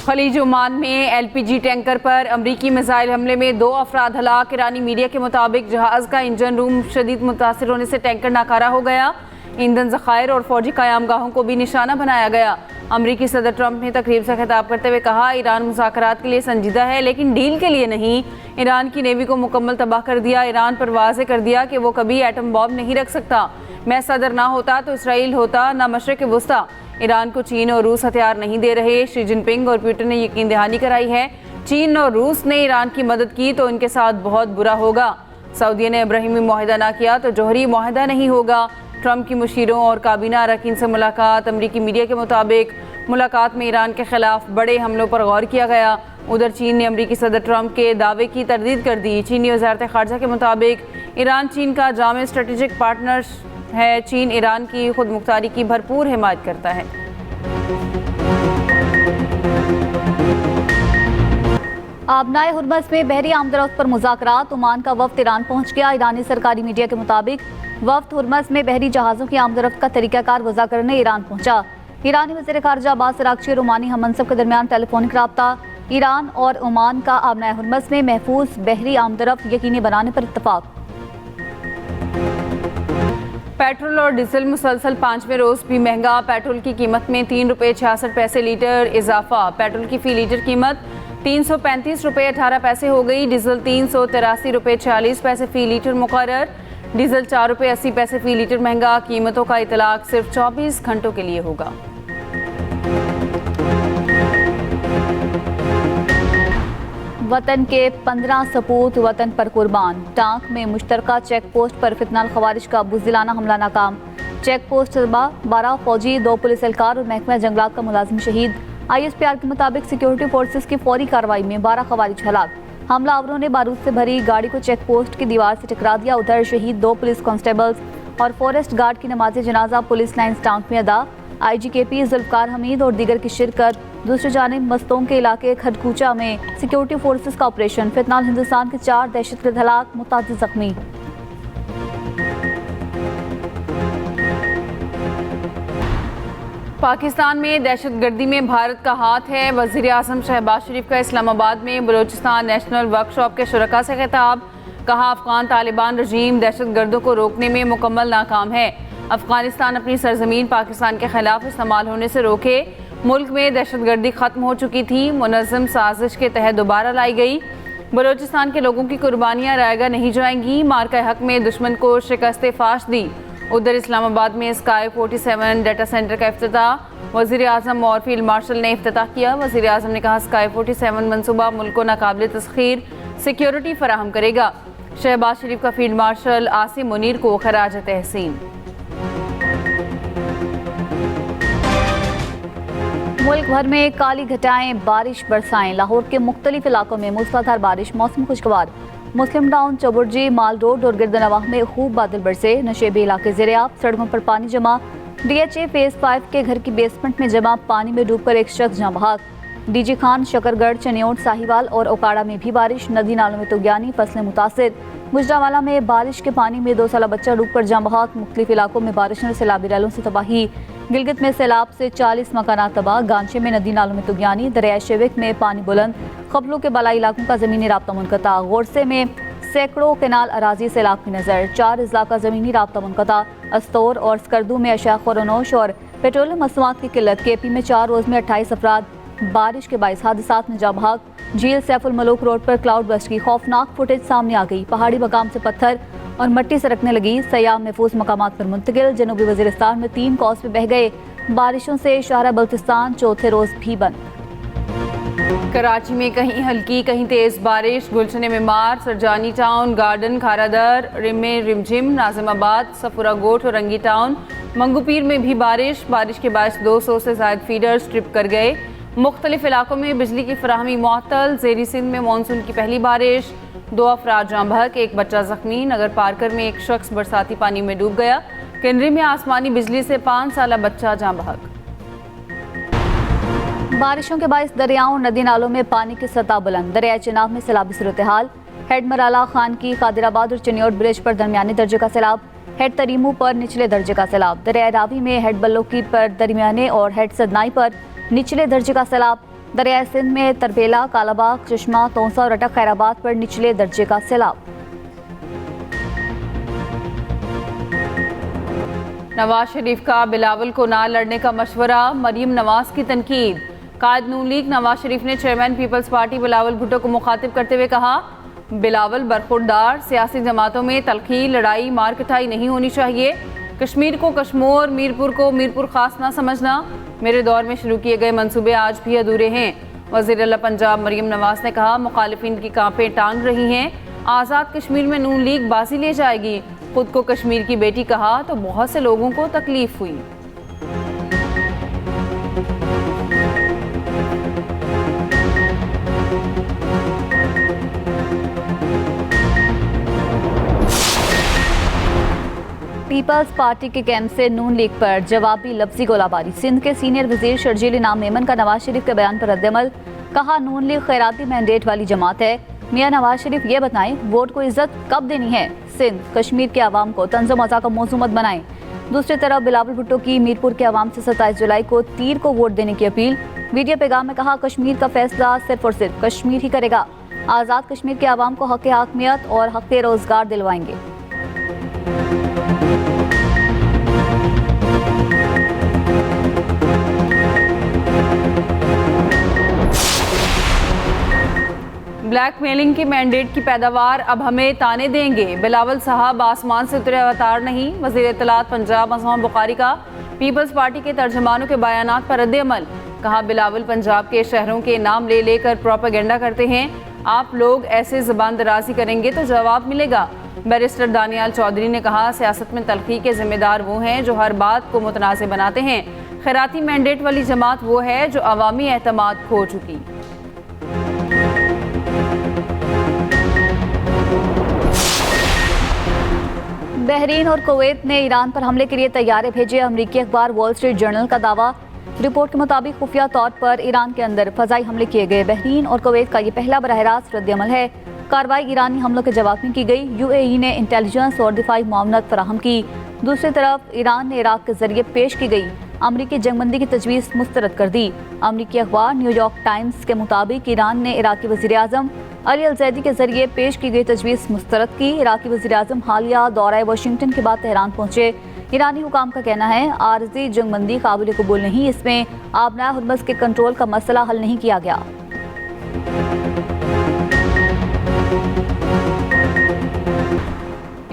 खलीज Oman में LPG tanker पर अमरीकी मिसाइल हमले में 2 अफराद हलाक। ईरानी मीडिया के मुताबिक जहाज़ का इंजन रूम शदीद मुतासिर होने से टैंकर नाकारा हो गया। ईंधन ज़खायर और फौजी क़यामगाहों को भी निशाना बनाया गया। अमरीकी सदर ट्रंप ने तकरीब से खिताब करते हुए कहा, ईरान मुज़ाकरात के लिए संजीदा है लेकिन डील के लिए नहीं। ईरान की नेवी को मुकम्मल तबाह कर दिया। ईरान पर वाज़े कर दिया कि वो कभी एटम बॉम्ब नहीं रख सकता। मैं सदर ना होता तो इसराइल होता, ना मशरिक़ वुस्ता। ईरान को चीन और रूस हथियार नहीं दे रहे। शी जिनपिंग और पुतिन ने यकीन दहानी कराई है, चीन और रूस ने ईरान की मदद की तो इनके साथ बहुत बुरा होगा। सऊदी ने इब्राहिमी मुआहिदा ना किया तो जौहरी मुआहिदा नहीं होगा। ट्रंप की मुशीरों और काबीना अरकान से मुलाकात। अमरीकी मीडिया के मुताबिक मुलाकात में ईरान के खिलाफ बड़े हमलों पर गौर किया गया। उधर चीन ने अमरीकी सदर ट्रंप के दावे की तरदीद कर दी। चीनी वज़ारत ख़ारजा के मुताबिक ईरान चीन का जामे स्ट्रेटेजिक पार्टनर है। चीन ईरान की खुद मुख्तारी की भरपूर हिमायत करता है। आबनाए हुर्मस में बहरी आमदरफ्त पर मुज़ाकरात। ओमान का वफ्द ईरान पहुंच गया। ईरानी सरकारी मीडिया के मुताबिक वफ्द हुर्मस में बहरी जहाज़ों की आमदरफ्त का तरीक़ाकार वज़ा करने ईरान पहुंचा। ईरानी वज़ीर ख़ारजा अब्बास अराग़ची और ओमानी हममनसब के दरमियान टेलीफोनिक रब्ता। ईरान और ओमान का आबनाए हुर्मस में महफूज बहरी आमदरफ्त यकीनी बनाने पर इत्तफ़ाक़। पेट्रोल और डीजल मुसलसल 5वें रोज़ भी महंगा। पेट्रोल की कीमत में 3 रुपये 66 पैसे लीटर इजाफा। पेट्रोल की फ़ी लीटर कीमत 335 रुपये 18 पैसे हो गई। डीजल 383 रुपये 40 पैसे फ़ी लीटर मुकर्रर। डीजल 4 रुपये 80 पैसे फ़ी लीटर महंगा। कीमतों का इतलाक सिर्फ 24 घंटों के लिए होगा। वतन के 15 सपूत वतन पर कुर्बान। टांक में मुश्तरका चेक पोस्ट पर फितनाल खवारिज का बुज़दिलाना हमला नाकाम। चेक पोस्ट 12 फौजी, 2 पुलिस एहलकार और महकमा जंगलात का मुलाजिम शहीद। ISPR के मुताबिक सिक्योरिटी फोर्सेस की फौरी कार्रवाई में 12 खवारिज हलाक। हमलावरों ने बारूद से भरी गाड़ी को चेक पोस्ट की दीवार से टकरा दिया। उधर शहीद 2 पुलिस कांस्टेबल्स और फॉरेस्ट गार्ड की नमाज जनाजा पुलिस लाइन्स टाउन में अदा। IGKP जुल्फ़कार हमीद और दीगर की शिरकत। दूसरी जानिब मस्तों के इलाके खडकूचा में सिक्योरिटी फोर्सेस का ऑपरेशन। फितनाल हिंदुस्तान के 4 दहशतगर्द हलाक, मुतादिद जख्मी। पाकिस्तान में दहशतगर्दी में भारत का हाथ है। वज़ीर आज़म शहबाज शरीफ का इस्लामाबाद में बलूचिस्तान नेशनल वर्कशॉप के शुरका से खिताब। कहा, अफगान तालिबान रजीम दहशतगर्दों को रोकने में मुकम्मल नाकाम है। अफगानिस्तान अपनी सरजमीन पाकिस्तान के खिलाफ इस्तेमाल होने से रोके। मुल्क में दहशतगर्दी ख़त्म हो चुकी थी, मुनज़्ज़म साजिश के तहत दोबारा लाई गई। बलूचिस्तान के लोगों की कुर्बानियाँ रायगा नहीं जाएंगी। मार्का हक में दुश्मन को शिकस्त फाश दी। उधर इस्लामाबाद में स्काई 47 डाटा सेंटर का इफ्तिताह वज़ीर आज़म और फील्ड मार्शल ने इफ्तिताह किया। वज़ीर आज़म ने कहा, स्काई 47 मनसूबा मुल्क को नाकाबिल तस्खीर सिक्योरिटी फराहम करेगा। शहबाज शरीफ का फील्ड मार्शल आसिम मुनीर को खराज तहसीन। मुल्क भर में काली घटाएं बारिश बरसाएं। लाहौर के मुख्तलिफ इलाकों में मूसलाधार बारिश, मौसम खुशगवार। मुस्लिम टाउन, चबुर्जी, माल रोड और गिरदनवाह में खूब बादल बरसे। नशेबी इलाके ज़ेरे-आब, सड़कों पर पानी जमा। DHA फेज़ 5 के घर की बेसमेंट में जमा पानी में डूबकर एक शख्स जाँ बहक। DG खान, शकरगढ़, चनियोट, साहिवाल और ओकाड़ा में भी बारिश। नदी नालों में तुगयानी, फसलें मुतासिर। गुजरावाला में बारिश के पानी में 2 साला बच्चा डूबकर जाँ बहक। मुख्तलिफ इलाकों में बारिश और सैलाबी रैलों से तबाही। गिलगित में सैलाब से 40 मकानात तबाह। गांचे में नदी नालों में तुगयानी। दरिया शेविक में पानी बुलंद। खबलों के बलाई इलाकों का ज़मीनी राब्ता मुनक़ता। गोरसे में सैकड़ों केनाल अराजी सैलाब की नज़र। 4 अजला का ज़मीनी राब्ता मुनक़ता। अस्तौर और स्कर्दू में अशाख खुरनोश और पेट्रोलियम मसनूआत की किल्लत। KP में 4 रोज़ में 28 अफराद बारिश के बाइस हादसात में जाँ बहक। झील सैफुल मलूक रोड पर क्लाउड बस्ट की खौफनाक फुटेज सामने आ गई। पहाड़ी मकाम से पत्थर और मट्टी सरकने लगी। सयाह महफूज मकामात पर मुंतकिल। जनूबी वज़ीरिस्तान में 3 कॉज़वे बह गए। बारिशों से शहर बल्तिस्तान चौथे रोज़ भी बंद। कराची में कहीं हल्की कहीं तेज़ बारिश। गुलशन मेमार, सरजानी टाउन, गार्डन, खारादर, रिमे रिमझिम, नाजिमाबाद, सफुरा गोट और रंगी टाउन, मंगूपीर में भी बारिश के बायस 200 से ज़ायद फीडर्स ट्रिप कर गए। मुख्तलिफ इलाकों में बिजली की फराहमी मुअत्तल। ज़ेरी सिंध में मानसून की पहली बारिश। 2 अफराद जाँ बहक, 1 बच्चा जख्मी। नगर पार्कर में 1 शख्स बरसाती पानी में डूब गया। किनरी में आसमानी बिजली से 5 साला बच्चा जाँ बहक। बारिशों के बायस दरियाओं और नदी नालों में पानी की सतह बुलंद। दरिया चिनाब में सैलाबी सूरत हाल। हेड मराला, खान की, कादिराबाद और चनियोट ब्रिज पर दरमियानी दर्जे का सैलाब। हेड तरीमू पर निचले दर्जे का सैलाब। दरिया रावी में हेड बल्लोकी पर दरमियाने और हेड सदनाई पर निचले दर्जे का सैलाब। दरियाए सिंध में तरबेला, कालाबाग, चश्मा, तोंसा और अटक खैराबाद पर निचले दर्जे का सैलाब। नवाज शरीफ का बिलावल को ना लड़ने का मशवरा, मरीम नवाज की तनकीद। कायद नून लीग नवाज शरीफ ने chairman people's party Bilawal Bhutto को मुखातिब करते हुए कहा, बिलावल बरखुरदार सियासी जमातों में तलखी, लड़ाई, मार कटाई नहीं होनी चाहिए। कश्मीर को कश्मीर, मीरपुर को मीरपुर खास ना समझना। मेरे दौर में शुरू किए गए मंसूबे आज भी अधूरे हैं। वज़ीर आला पंजाब मरीम नवाज ने कहा, मुखालिफिन की कांपें टांग रही हैं। आज़ाद कश्मीर में नून लीग बाजी ले जाएगी। खुद को कश्मीर की बेटी कहा तो बहुत से लोगों को तकलीफ हुई। पीपल्स पार्टी के कैंप से नून लीग पर जवाबी लफ्जी गोलाबारी। सिंध के सीनियर वजीर शर्जील इनाम मेमन का नवाज शरीफ के बयान पर रद्दअमल। कहा, नून लीग खैराती मैंडेट वाली जमात है। मियां नवाज शरीफ ये बताएं, वोट को इज्जत कब देनी है। सिंध कश्मीर के आवाम को तंज़ो मज़ा का मौजू मत बनाएं। दूसरी तरफ बिलावल भुट्टो की मीरपुर के आवाम से 27 जुलाई को तीर को वोट देने की अपील। वीडियो पैगाम में कहा, कश्मीर का फैसला सिर्फ और सिर्फ कश्मीर ही करेगा। आज़ाद कश्मीर के आवाम को हक़ हाकमियत और हक़ रोज़गार दिलवाएंगे। ब्लैकमेलिंग के मैंडेट की पैदावार अब हमें ताने देंगे। बिलावल साहब आसमान से उतरे अवतार नहीं। वज़ीर इत्तलात पंजाब अज़म बुखारी का पीपल्स पार्टी के तर्जमानों के बयानात पर रद्द-ए-अमल। कहा, बिलावल पंजाब के शहरों के नाम ले लेकर प्रोपेगेंडा करते हैं। आप लोग ऐसे ज़बान दराजी करेंगे तो जवाब मिलेगा। बैरिस्टर दानियाल चौधरी ने कहा, सियासत में तलखी के जिम्मेदार वो हैं जो हर बात को मुतनाज़ बनाते हैं। खैराती मैंडेट वाली जमात वो है जो अवामी एतमाद खो चुकी। बहरीन और कुवैत ने ईरान पर हमले के लिए तैयारे भेजे। अमरीकी अखबार वॉल स्ट्रीट जर्नल का दावा। रिपोर्ट के मुताबिक खुफिया तौर पर ईरान के अंदर फजाई हमले किए गए। बहरीन और कुवैत का ये पहला बराह रास्त रद्दअमल है। कार्रवाई ईरानी हमलों के जवाब में की गई। यूएई ने इंटेलिजेंस और दिफाई मामलत फराहम की। दूसरी तरफ ईरान ने इराक के जरिए पेश की गई अमरीकी जंगबंदी की तजवीज़ मुस्तरद कर दी। अमरीकी अखबार न्यूयॉर्क टाइम्स के मुताबिक ईरान ने इराकी वज़ीर आज़म अली अल-ज़ैदी के जरिए पेश की गई तजवीज़ मुस्तरद की। इराकी वज़ीर आज़म हालिया दौरा वाशिंगटन के बाद तेहरान पहुंचे। ईरानी हुकाम का कहना है, आरजी जंगबंदी काबिल कबूल नहीं। इसमें आबनाए हुर्मुज़ के कंट्रोल का मसला हल नहीं किया गया।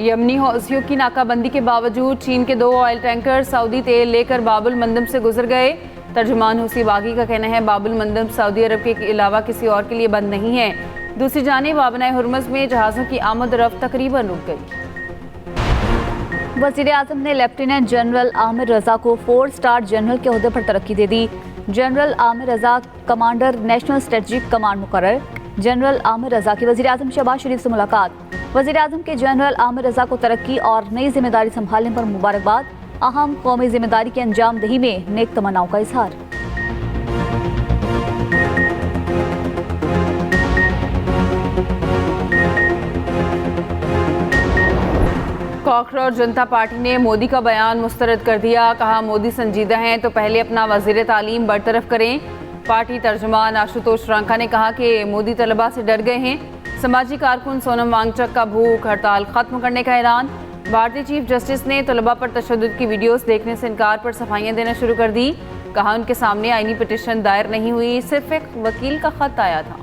यमनी हौसियों की नाकाबंदी के बावजूद चीन के 2 ऑयल टैंकर सऊदी तेल लेकर बाबुल मंदम से गुजर गए। तर्जुमान हुसी बागी का कहना है, बाबुल मंदम सऊदी अरब के अलावा किसी और के लिए बंद नहीं है। दूसरी जानिब आबनाए हुर्मुज़ में जहाज़ों की आमद रफ्त तकरीबन रुक गई। वज़ीर आज़म ने लेफ्टिनेंट जनरल आमिर रज़ा को 4 स्टार जनरल के ओहदे पर तरक्की दे दी। जनरल आमिर रज़ा कमांडर नेशनल स्ट्रेटजिक कमांड मुकर्रर। जनरल आमिर रज़ा की वज़ीर आज़म शहबाज शरीफ से मुलाकात। वज़ीर आज़म के जनरल आमिर रज़ा को तरक्की और नई जिम्मेदारी संभालने पर मुबारकबाद। अहम कौमी जिम्मेदारी की अंजाम दही में नेक तमन्नाओं का इजहार। कॉकरोच जनता पार्टी ने मोदी का बयान मुस्तरद कर दिया। कहा, मोदी संजीदा हैं तो पहले अपना वज़ीर तालीम बरतरफ करें। पार्टी तर्जुमान आशुतोष रांका ने कहा कि मोदी तलबा से डर गए हैं। समाजी कारकुन सोनम वांगचक का भूख हड़ताल खत्म करने का ऐलान। भारतीय चीफ जस्टिस ने तलबा पर तशद्दुद की वीडियोस देखने से इनकार पर सफाइयाँ देना शुरू कर दी। कहा, उनके सामने आईनी पिटीशन दायर नहीं हुई, सिर्फ एक वकील का खत आया था।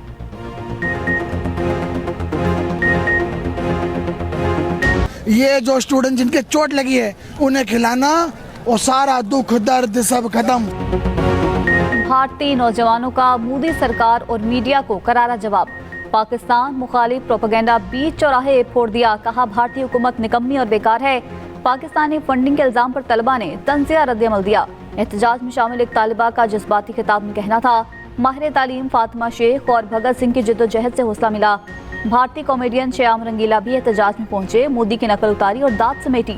ये जो स्टूडेंट जिनके चोट लगी है उन्हें खिलाना और सारा दुख दर्द सब खत्म। भारतीय नौजवानों का मोदी सरकार और मीडिया को करारा जवाब। पाकिस्तान मुखालिफ प्रोपेगेंडा बीच चौराहे फोड़ दिया। कहा, भारतीय हुकूमत निकम्मी और बेकार है। पाकिस्तानी फंडिंग के इल्जाम पर तलबा ने तंजिया रद्द-ए-अमल दिया। एहतजाज में शामिल एक तालिबा का जज्बाती खिताब में कहना था, माहिर तालीम फातिमा शेख और भगत सिंह की जिद्दोजहद से हौसला मिला। भारतीय कॉमेडियन श्याम रंगीला भी एहतजाज में पहुंचे। मोदी की नकल उतारी और दाद समेटी।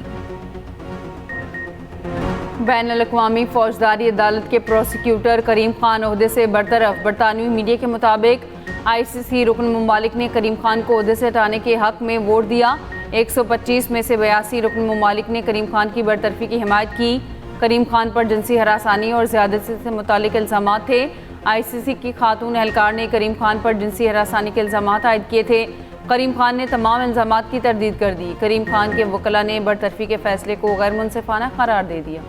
बैनुल-अक़वामी फौजदारी अदालत के प्रोसिक्यूटर करीम खान ओहदे से बरतरफ। बरतानवी मीडिया के मुताबिक ICC रुकन ममालिक ने करीम खान को ओहदे से हटाने के हक में वोट दिया। 125 में से 82 रुकन ममालिक ने करीम खान की बरतरफी की हिमायत की। करीम खान पर जिनसी हरासानी और ज़्यादती से मुतालिक इल्ज़ामात थे। ICC की खातून एहलकार ने करीम खान पर जिनसी हरासानी के इल्ज़ाम आयद किए थे। करीम खान ने तमाम इल्ज़ामात की तरदीद कर दी। करीम खान के वकला ने बरतरफी के फैसले को गैर मुनसिफाना करार दे दिया।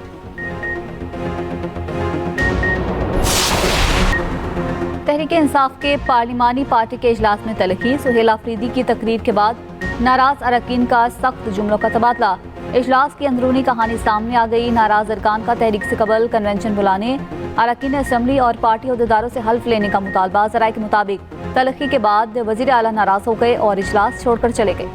तहरीक इंसाफ के पार्लिमानी पार्टी के इजलास में तलखी। सुहेल आफरीदी की तकरीर के बाद नाराज अरकान का सख्त जुमलों का तबादला। इजलास की अंदरूनी कहानी सामने आ गई। नाराज अरकान का तहरीक से कबल कन्वेंशन बुलाने, अरकान असम्बली और पार्टी अहदेदारों से हल्फ लेने का मुतालबा। ज़राए के मुताबिक तलखी के बाद वज़ीर आला नाराज हो गए और इजलास छोड़कर चले गए।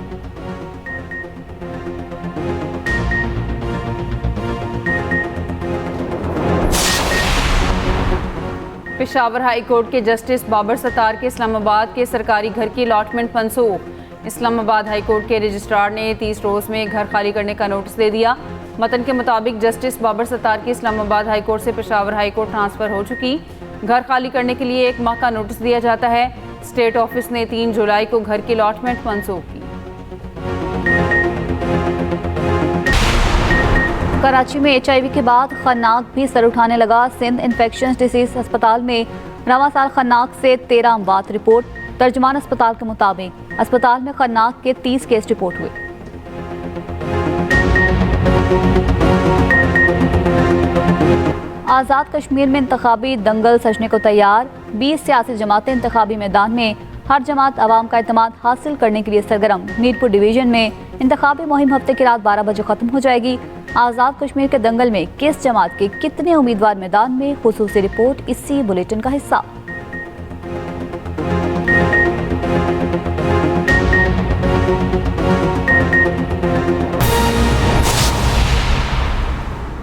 पेशावर हाई कोर्ट के जस्टिस बाबर सत्तार के इस्लामाबाद के सरकारी घर की अलॉटमेंट मनसूख। इस्लामाबाद हाई कोर्ट के रजिस्ट्रार ने 30 रोज़ में घर खाली करने का नोटिस दे दिया। मतन के मुताबिक जस्टिस बाबर सत्तार की इस्लामाबाद हाई कोर्ट से पेशावर हाई कोर्ट ट्रांसफ़र हो चुकी। घर खाली करने के लिए 1 माह का नोटिस दिया जाता है। स्टेट ऑफिस ने 3 जुलाई को घर की अलॉटमेंट मनसूख की। कराची में HIV के बाद खन्नाक भी सर उठाने लगा। सिंध इन्फेक्शन डिसीज अस्पताल में रवां साल खन्नाक से 13 अमवात रिपोर्ट। तर्जुमान अस्पताल के मुताबिक अस्पताल में खन्नाक के 30 केस रिपोर्ट हुए। आज़ाद कश्मीर में इंतखाबी दंगल सजने को तैयार। 20 सियासी जमातें इंतखाबी मैदान में। हर जमात आवाम का एतमाद हासिल करने के लिए सरगर्म। मीरपुर डिवीजन में इंतखाबी मुहिम हफ्ते की रात 12 बजे खत्म हो जाएगी। आज़ाद कश्मीर के दंगल में किस जमात के कितने उम्मीदवार मैदान में, खुसूसी रिपोर्ट इसी बुलेटिन का हिस्सा।